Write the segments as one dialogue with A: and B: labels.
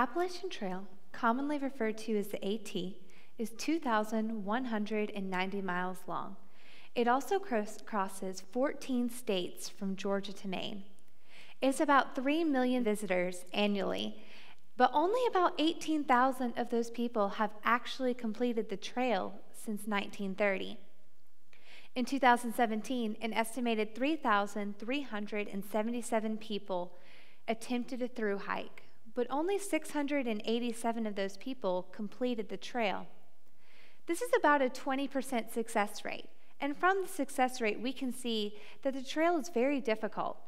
A: Appalachian Trail, commonly referred to as the AT, is 2,190 miles long. It also crosses 14 states from Georgia to Maine. It's about 3 million visitors annually, but only about 18,000 of those people have actually completed the trail since 1930. In 2017, an estimated 3,377 people attempted a through hike, but only 687 of those people completed the trail. This is about a 20% success rate, and from the success rate, we can see that the trail is very difficult,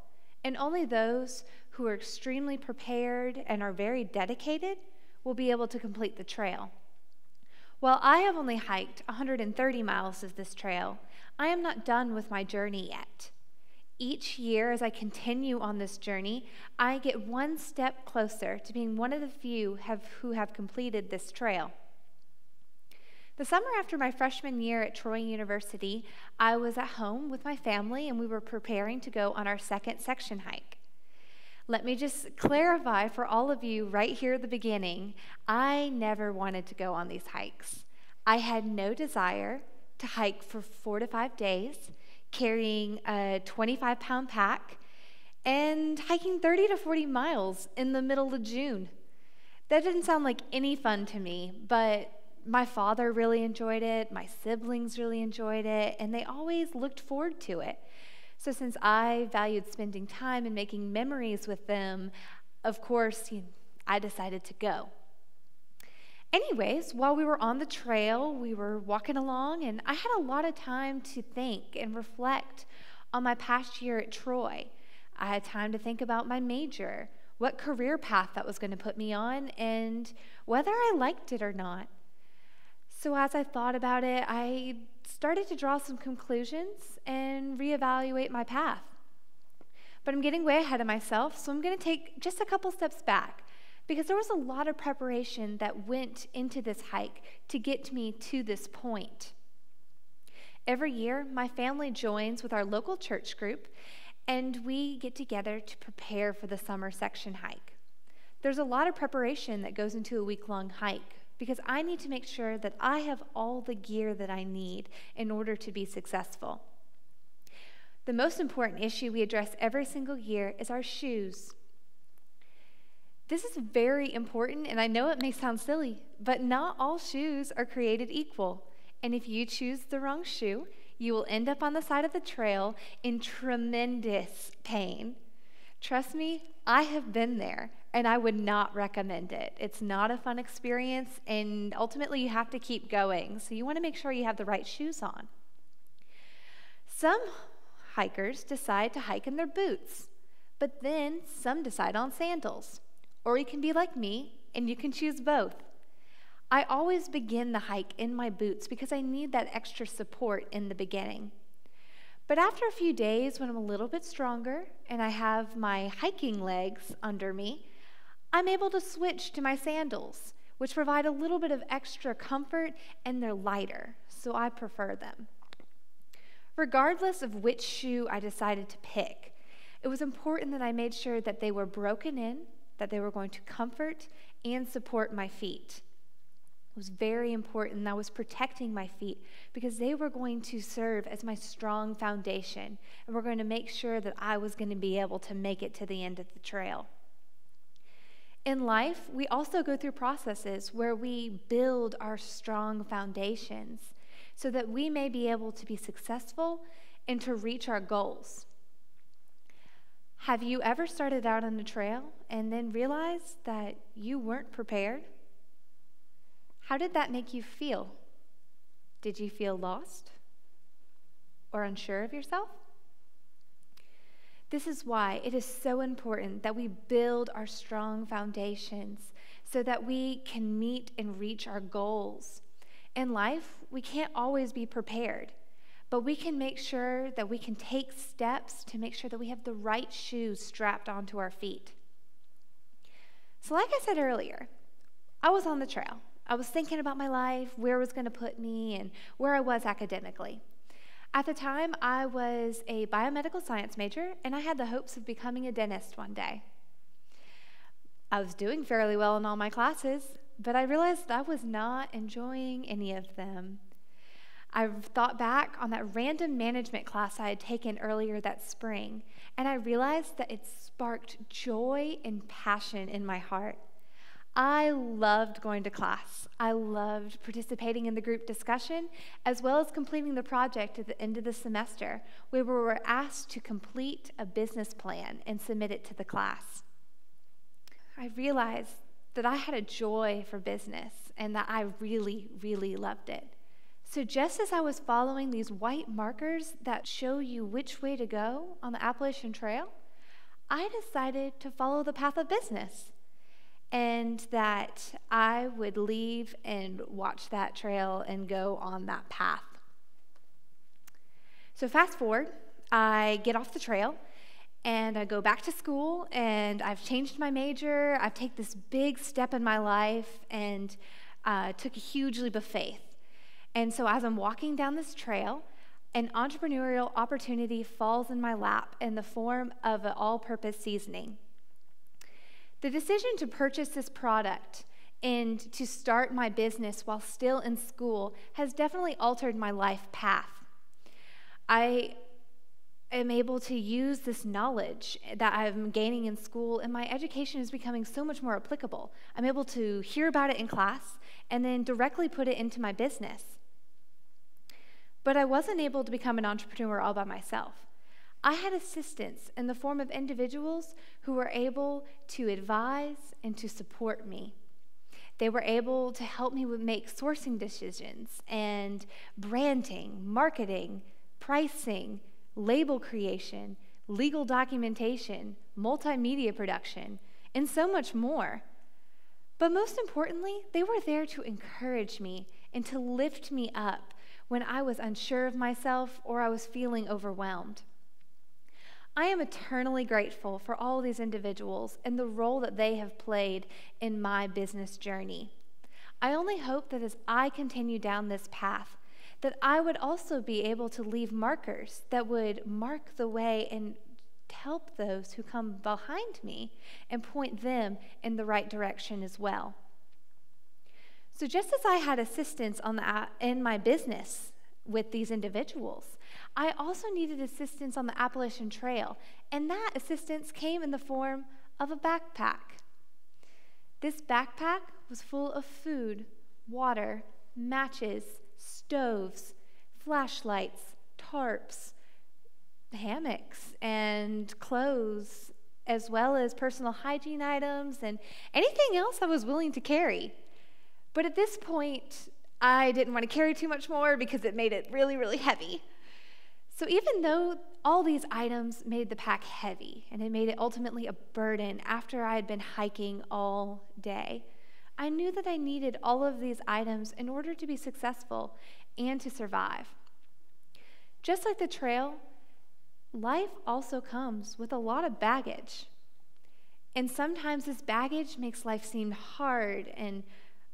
A: and only those who are extremely prepared and are very dedicated will be able to complete the trail. While I have only hiked 130 miles of this trail, I am not done with my journey yet. Each year, as I continue on this journey, I get one step closer to being one of the few who have completed this trail. The summer after my freshman year at Troy University, I was at home with my family and we were preparing to go on our second section hike. Let me just clarify for all of you right here at the beginning, I never wanted to go on these hikes. I had no desire to hike for 4 to 5 days, carrying a 25-pound pack, and hiking 30 to 40 miles in the middle of June. That didn't sound like any fun to me, but my father really enjoyed it, my siblings really enjoyed it, and they always looked forward to it. So since I valued spending time and making memories with them, of course, I decided to go. Anyways, while we were on the trail, we were walking along, and I had a lot of time to think and reflect on my past year at Troy. I had time to think about my major, what career path that was going to put me on, and whether I liked it or not. So as I thought about it, I started to draw some conclusions and reevaluate my path. But I'm getting way ahead of myself, so I'm going to take just a couple steps back because there was a lot of preparation that went into this hike to get me to this point. Every year, my family joins with our local church group, and we get together to prepare for the summer section hike. There's a lot of preparation that goes into a week-long hike, because I need to make sure that I have all the gear that I need in order to be successful. The most important issue we address every single year is our shoes. This is very important, and I know it may sound silly, but not all shoes are created equal. And if you choose the wrong shoe, you will end up on the side of the trail in tremendous pain. Trust me, I have been there, and I would not recommend it. It's not a fun experience, and ultimately you have to keep going. So you want to make sure you have the right shoes on. Some hikers decide to hike in their boots, but then some decide on sandals. Or you can be like me, and you can choose both. I always begin the hike in my boots because I need that extra support in the beginning. But after a few days, when I'm a little bit stronger and I have my hiking legs under me, I'm able to switch to my sandals, which provide a little bit of extra comfort, and they're lighter, so I prefer them. Regardless of which shoe I decided to pick, it was important that I made sure that they were broken in, that they were going to comfort and support my feet. It was very important that I was protecting my feet because they were going to serve as my strong foundation, and were going to make sure that I was going to be able to make it to the end of the trail. In life, we also go through processes where we build our strong foundations so that we may be able to be successful and to reach our goals. Have you ever started out on a trail and then realized that you weren't prepared? How did that make you feel? Did you feel lost or unsure of yourself? This is why it is so important that we build our strong foundations so that we can meet and reach our goals. In life, we can't always be prepared, but we can make sure that we can take steps to make sure that we have the right shoes strapped onto our feet. So like I said earlier, I was on the trail. I was thinking about my life, where it was going to put me, and where I was academically. At the time, I was a biomedical science major, and I had the hopes of becoming a dentist one day. I was doing fairly well in all my classes, but I realized I was not enjoying any of them. I've thought back on that random management class I had taken earlier that spring, and I realized that it sparked joy and passion in my heart. I loved going to class. I loved participating in the group discussion, as well as completing the project at the end of the semester, where we were asked to complete a business plan and submit it to the class. I realized that I had a joy for business and that I really, really loved it. So just as I was following these white markers that show you which way to go on the Appalachian Trail, I decided to follow the path of business, and that I would leave and watch that trail and go on that path. So fast forward, I get off the trail and I go back to school, and I've changed my major. I've taken this big step in my life and took a huge leap of faith. And so as I'm walking down this trail, an entrepreneurial opportunity falls in my lap in the form of an all-purpose seasoning. The decision to purchase this product and to start my business while still in school has definitely altered my life path. I am able to use this knowledge that I'm gaining in school, and my education is becoming so much more applicable. I'm able to hear about it in class and then directly put it into my business. But I wasn't able to become an entrepreneur all by myself. I had assistance in the form of individuals who were able to advise and to support me. They were able to help me make sourcing decisions and branding, marketing, pricing, label creation, legal documentation, multimedia production, and so much more. But most importantly, they were there to encourage me and to lift me up when I was unsure of myself or I was feeling overwhelmed. I am eternally grateful for all these individuals and the role that they have played in my business journey. I only hope that as I continue down this path, that I would also be able to leave markers that would mark the way and help those who come behind me and point them in the right direction as well. So just as I had assistance in my business with these individuals, I also needed assistance on the Appalachian Trail, and that assistance came in the form of a backpack. This backpack was full of food, water, matches, stoves, flashlights, tarps, hammocks, and clothes, as well as personal hygiene items and anything else I was willing to carry. But at this point, I didn't want to carry too much more because it made it really, really heavy. So even though all these items made the pack heavy and it made it ultimately a burden after I had been hiking all day, I knew that I needed all of these items in order to be successful and to survive. Just like the trail, life also comes with a lot of baggage. And sometimes this baggage makes life seem hard and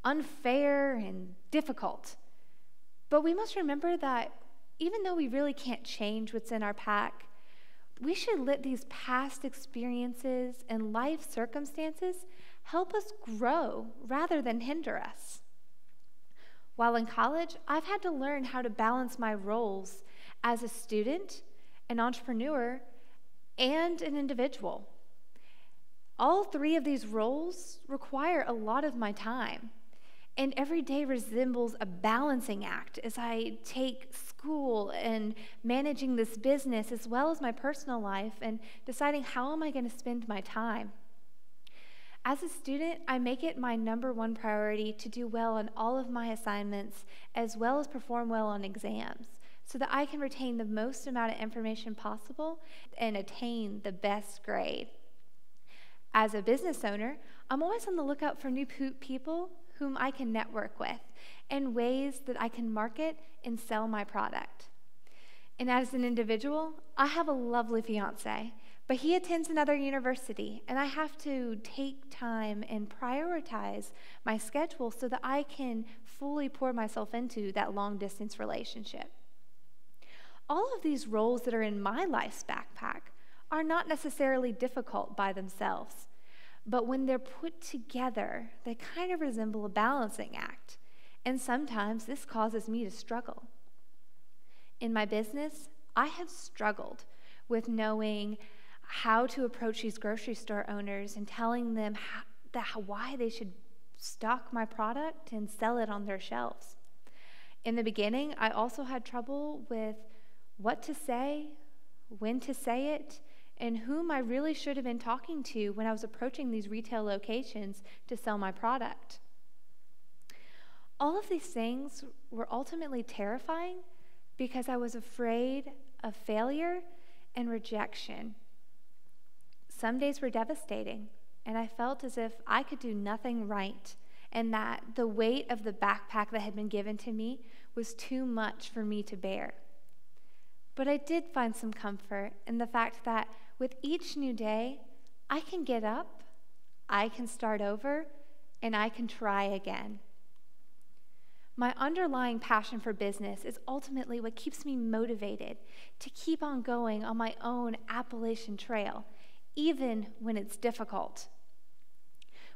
A: unfair and difficult. But we must remember that even though we really can't change what's in our pack, we should let these past experiences and life circumstances help us grow rather than hinder us. While in college, I've had to learn how to balance my roles as a student, an entrepreneur, and an individual. All three of these roles require a lot of my time. And every day resembles a balancing act as I take school and managing this business as well as my personal life and deciding how am I going to spend my time. As a student, I make it my number one priority to do well on all of my assignments as well as perform well on exams so that I can retain the most amount of information possible and attain the best grade. As a business owner, I'm always on the lookout for new people whom I can network with, and ways that I can market and sell my product. And as an individual, I have a lovely fiance, but he attends another university, and I have to take time and prioritize my schedule so that I can fully pour myself into that long-distance relationship. All of these roles that are in my life's backpack are not necessarily difficult by themselves, But when they're put together, they kind of resemble a balancing act. And sometimes this causes me to struggle. In my business, I have struggled with knowing how to approach these grocery store owners and telling them why they should stock my product and sell it on their shelves. In the beginning, I also had trouble with what to say, when to say it, and whom I really should have been talking to when I was approaching these retail locations to sell my product. All of these things were ultimately terrifying because I was afraid of failure and rejection. Some days were devastating, and I felt as if I could do nothing right, and that the weight of the backpack that had been given to me was too much for me to bear. But I did find some comfort in the fact that with each new day, I can get up, I can start over, and I can try again. My underlying passion for business is ultimately what keeps me motivated to keep on going on my own Appalachian Trail, even when it's difficult.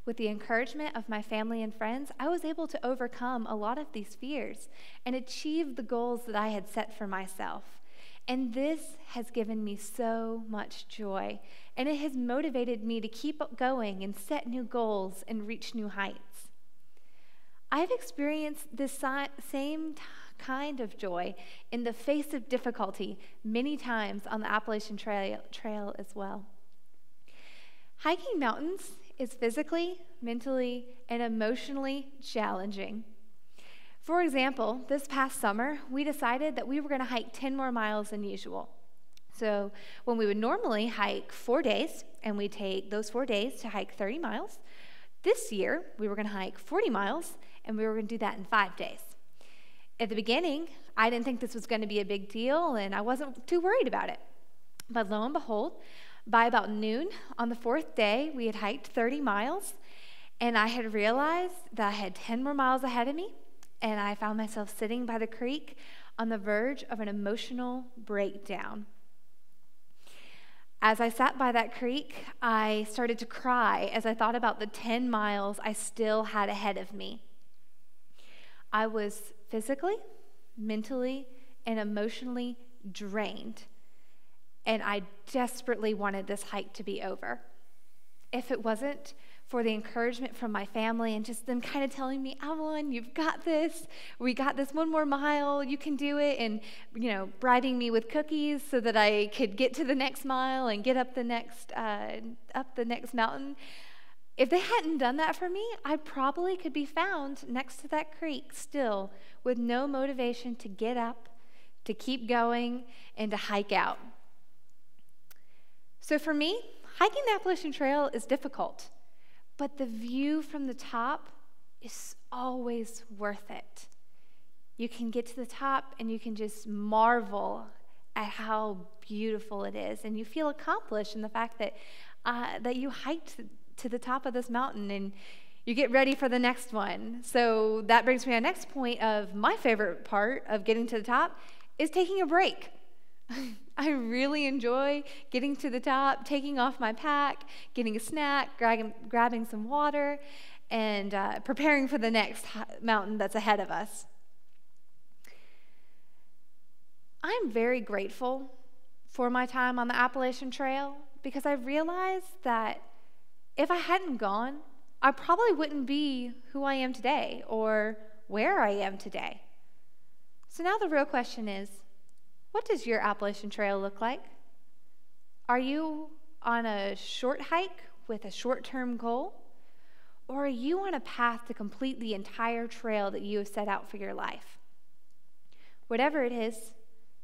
A: With the encouragement of my family and friends, I was able to overcome a lot of these fears and achieve the goals that I had set for myself. And this has given me so much joy, and it has motivated me to keep going and set new goals and reach new heights. I've experienced this same kind of joy in the face of difficulty many times on the Appalachian Trail as well. Hiking mountains is physically, mentally, and emotionally challenging. For example, this past summer, we decided that we were going to hike 10 more miles than usual. So when we would normally hike 4 days, and we take those 4 days to hike 30 miles, this year we were going to hike 40 miles, and we were going to do that in 5 days. At the beginning, I didn't think this was going to be a big deal, and I wasn't too worried about it. But lo and behold, by about noon on the 4th day, we had hiked 30 miles, and I had realized that I had 10 more miles ahead of me, and I found myself sitting by the creek on the verge of an emotional breakdown. As I sat by that creek, I started to cry as I thought about the 10 miles I still had ahead of me. I was physically, mentally, and emotionally drained, and I desperately wanted this hike to be over. If it wasn't for the encouragement from my family and just them kind of telling me, Avalon, you've got this. We got this 1 more mile. You can do it. And, bribing me with cookies so that I could get to the next mile and get up the next mountain. If they hadn't done that for me, I probably could be found next to that creek still with no motivation to get up, to keep going, and to hike out. So for me, hiking the Appalachian Trail is difficult, but the view from the top is always worth it. You can get to the top and you can just marvel at how beautiful it is, and you feel accomplished in the fact that you hiked to the top of this mountain and you get ready for the next one. So that brings me to the next point of my favorite part of getting to the top is taking a break. I really enjoy getting to the top, taking off my pack, getting a snack, grabbing some water, and preparing for the next mountain that's ahead of us. I'm very grateful for my time on the Appalachian Trail because I realized that if I hadn't gone, I probably wouldn't be who I am today or where I am today. So now the real question is, what does your Appalachian Trail look like? Are you on a short hike with a short-term goal? Or are you on a path to complete the entire trail that you have set out for your life? Whatever it is,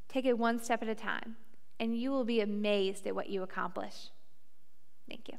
A: take it one step at a time, and you will be amazed at what you accomplish. Thank you.